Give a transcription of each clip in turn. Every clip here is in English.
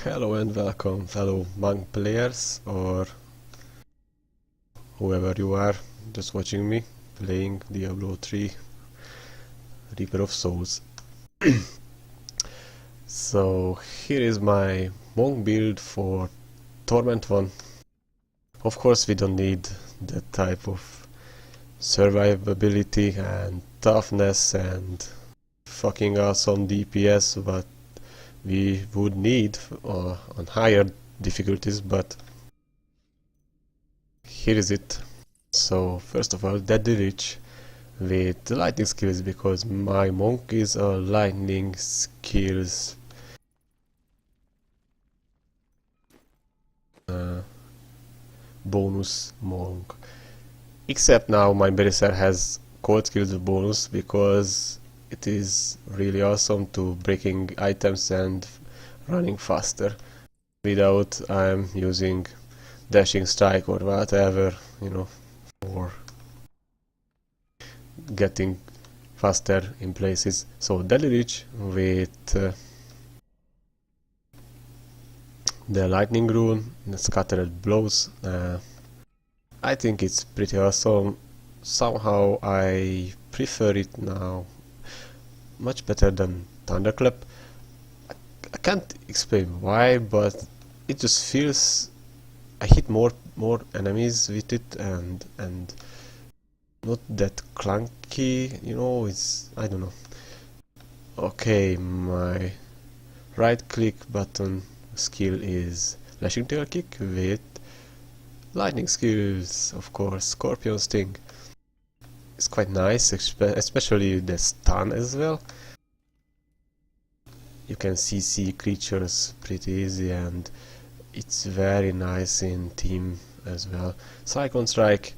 Hello and welcome, fellow monk players, or whoever you are just watching me playing Diablo 3 Reaper of Souls. So here is my monk build for Torment 1. Of course we don't need that type of survivability and toughness and fucking awesome DPS what we would need on higher difficulties, but here is it. So first of all, Deadly Reach with the lightning skills, because my monk is a lightning skills bonus monk. Except now my berserker has cold skills bonus, because it is really awesome to breaking items and running faster without I'm using dashing strike or whatever, for getting faster in places. So Deadly Reach with the lightning rune, the scattered blows. I think it's pretty awesome. Somehow I prefer it now much better than Thunderclap. I can't explain why, but it just feels I hit more enemies with it, and not that clunky, it's, I don't know. Okay, my right click button skill is Lashing Tail Kick with lightning skills, of course, Scorpion Sting. It's quite nice, especially the stun as well. You can CC creatures pretty easy, and it's very nice in team as well. Cyclone Strike,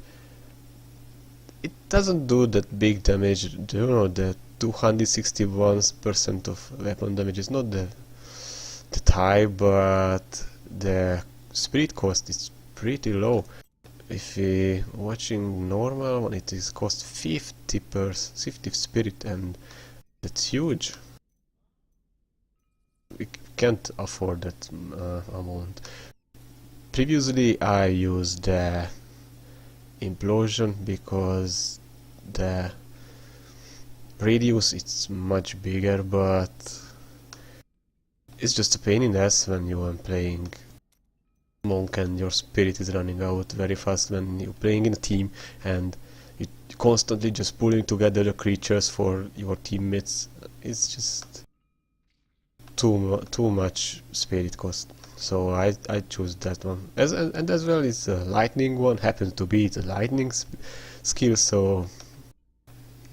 it doesn't do that big damage, the 261% of weapon damage is not the high, but the spirit cost is pretty low. If we watching normal one, it is cost 50 spirit, and that's huge. We can't afford that amount. Previously I used the implosion because the radius it's much bigger, but it's just a pain in the ass when you are playing monk and your spirit is running out very fast when you're playing in a team and you constantly just pulling together the creatures for your teammates. It's just too much spirit cost. So I choose that one. And as well, it's a lightning one, happens to be the lightning skill, so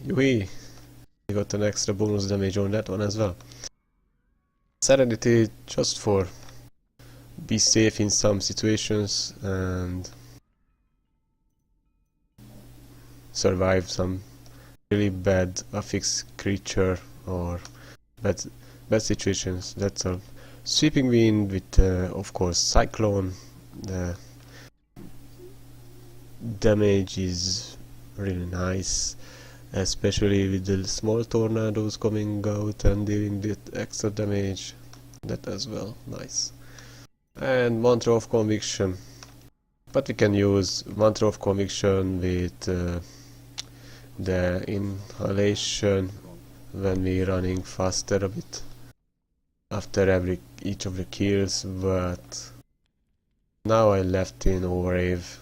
we got an extra bonus damage on that one as well. Serenity, just for be safe in some situations and survive some really bad affix creature or bad situations. That's all. Sweeping Wind with of course Cyclone. The damage is really nice, especially with the small tornadoes coming out and dealing with extra damage. That as well, nice. And Mantra of Conviction, but we can use Mantra of Conviction with the inhalation when we're running faster a bit after each of the kills, but now I left in Overrave.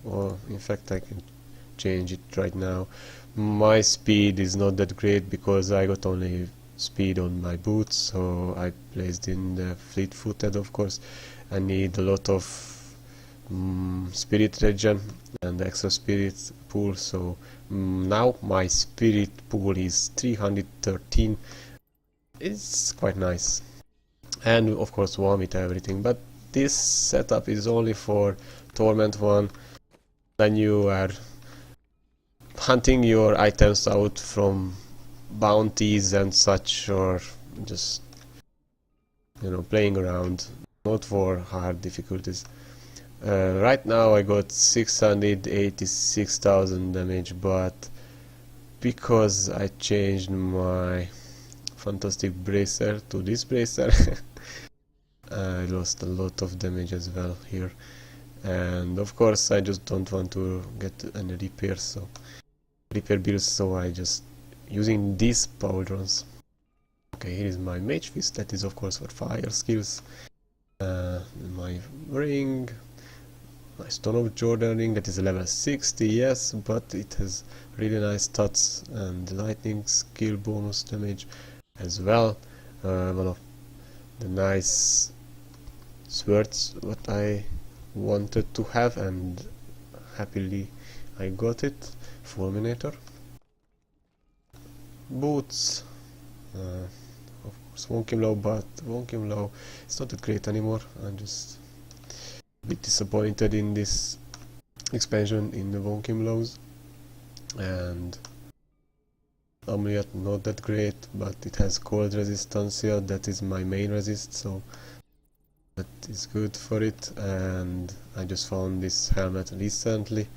Well, in fact I can change it right now. My speed is not that great because I got only speed on my boots, so I placed in the fleet-footed. Of course I need a lot of spirit regen and extra spirit pool, so now my spirit pool is 313. It's quite nice, and of course one with everything, but this setup is only for Torment 1. When you are hunting your items out from bounties and such, or just playing around, not for hard difficulties. Right now I got 686,000 damage, but because I changed my fantastic bracer to this bracer I lost a lot of damage as well here, and of course I just don't want to get any repairs, so repair bills, so I just using these power drones. Okay, here is my mage fist, that is of course for fire skills. My ring, my Stone of Jordan ring, that is a level 60, yes, but it has really nice stats and lightning skill bonus damage as well. One of the nice swords what I wanted to have, and happily I got it. Fulminator. Boots. Of course Wonkim Low, but Wonkim Low it's not that great anymore. I'm just a bit disappointed in this expansion in the Wonkim Lows. And Amulet not that great, but it has cold resistance here, that is my main resist, so that is good for it. And I just found this helmet recently.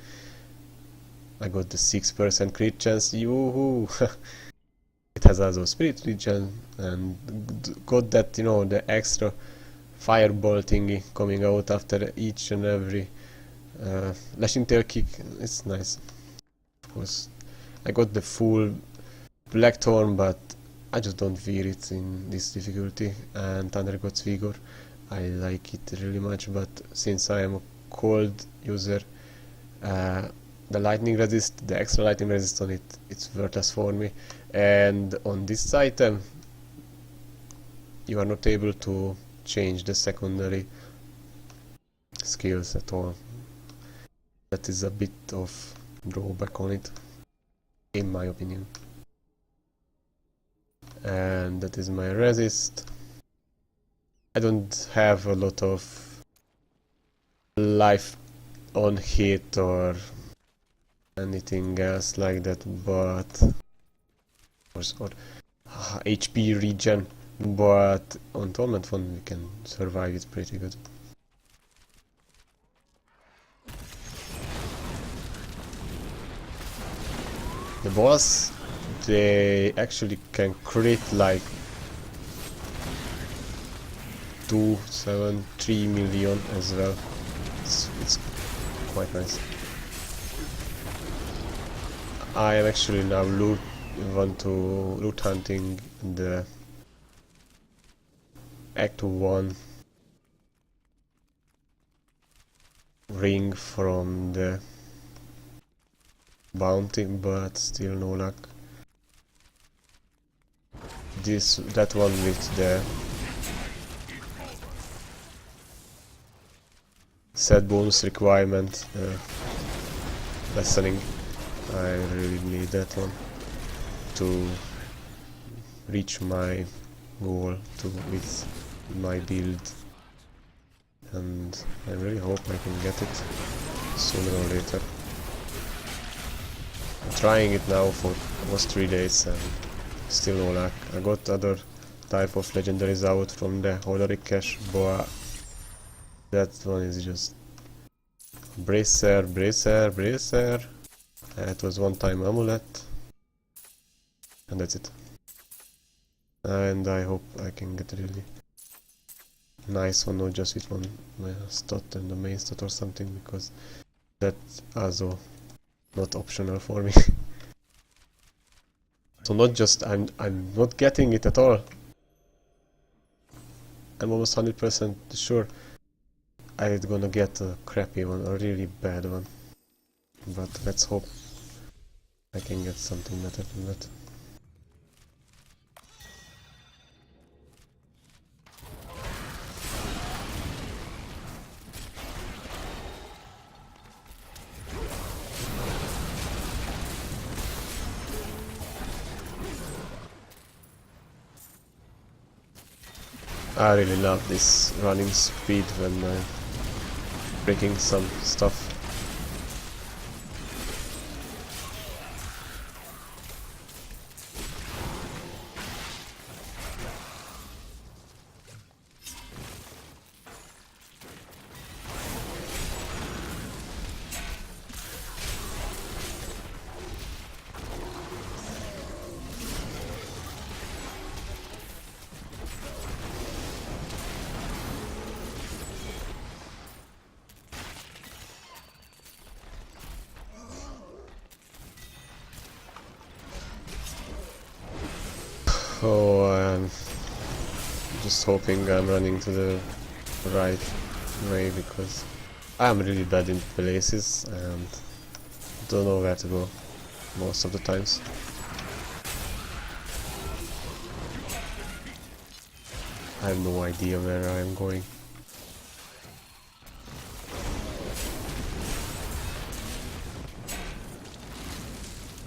I got the 6% crit chance, yoo-hoo! It has also spirit regen, and got that, you know, the extra fireball thingy coming out after each and every lashing tail kick. It's nice. Of course, I got the full Blackthorn, but I just don't fear it in this difficulty. And Thunder God's Vigor, I like it really much, but since I am a cold user, the lightning resist, the extra lightning resist on it, it's worthless for me. And on this item, you are not able to change the secondary skills at all. That is a bit of drawback on it, in my opinion. And that is my resist. I don't have a lot of life on hit or anything else like that, but or HP regen, but on Torment Fund we can survive it pretty good. The boss, they actually can crit like 273 million as well. It's quite nice. I am actually now want to loot hunting the Act 1 ring from the bounty, but still no luck. That one with the set bonus requirement lessening, I really need that one to reach my goal with my build, and I really hope I can get it sooner or later. I'm trying it now for almost 3 days and still no luck. I got other type of legendaries out from the Holaric cache, but that one is just bracer. It was one time amulet, and that's it. And I hope I can get a really nice one, not just with one stat and the main stat or something, because that's also not optional for me. So not just I'm not getting it at all. I'm almost 100% sure I'm gonna get a crappy one, a really bad one. But let's hope I can get something better than that. I really love this running speed when I'm breaking some stuff. Oh, I'm just hoping I'm running to the right way because I'm really bad in places and don't know where to go most of the times. I have no idea where I'm going.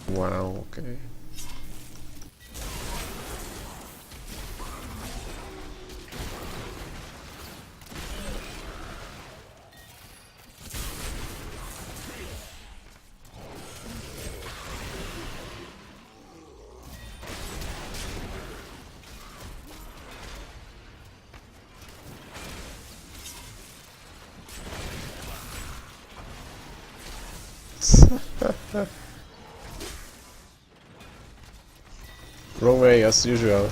Wow, okay. Wrong way as usual.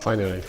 Finally.